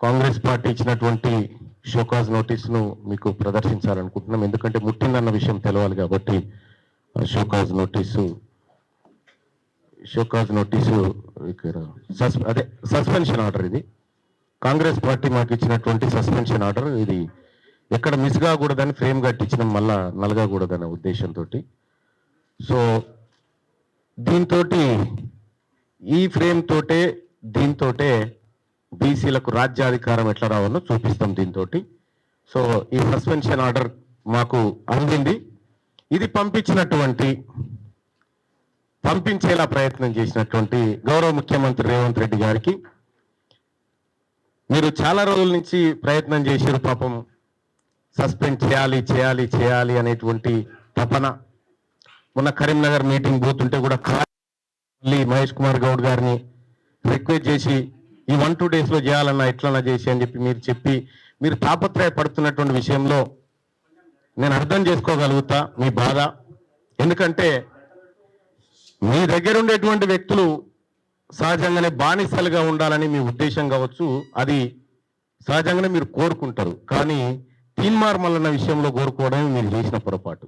Congress party ఇచ్చినటువంటి show cause నోటీసును మీకు ప్రదర్శించాలనుకుంటున్నాం. ఎందుకంటే ముట్టిందన్న విషయం తెలవాలి కాబట్టి షోకాజ్ నోటీసు ఇక్కడ అదే సస్పెన్షన్ ఆర్డర్. ఇది కాంగ్రెస్ పార్టీ మాకు ఇచ్చినటువంటి సస్పెన్షన్ ఆర్డర్. ఇది ఎక్కడ మిస్ కాకూడదని ఫ్రేమ్ కట్టించడం, మళ్ళా నలగకూడదనే ఉద్దేశంతో. సో దీంతో ఈ ఫ్రేమ్ తోటే దీంతోటే బీసీలకు రాజ్యాధికారం ఎట్లా రావాలో చూపిస్తాం దీంతో. సో ఈ సస్పెన్షన్ ఆర్డర్ మాకు అందింది. ఇది పంపించేలా ప్రయత్నం చేసినటువంటి గౌరవ ముఖ్యమంత్రి రేవంత్ రెడ్డి గారికి మీరు చాలా రోజుల నుంచి ప్రయత్నం చేశారు. పాపం సస్పెండ్ చేయాలి అనేటువంటి తపన. మొన్న కరీంనగర్ మీటింగ్ పోతుంటే కూడా మళ్ళీ మహేష్ కుమార్ గౌడ్ గారిని రిక్వెస్ట్ చేసి ఈ 1-2 డేస్లో చేయాలన్నా ఎట్లన్నా చేసి అని చెప్పి మీరు తాపత్రయపడుతున్నటువంటి విషయంలో నేను అర్థం చేసుకోగలుగుతా మీ బాధ. ఎందుకంటే మీ దగ్గర ఉండేటువంటి వ్యక్తులు సహజంగానే బానిసలుగా ఉండాలని మీ ఉద్దేశం కావచ్చు, అది సహజంగానే మీరు కోరుకుంటారు. కానీ తీన్మార్ మల్లన్న విషయంలో కోరుకోవడమే మీరు చేసిన పొరపాటు.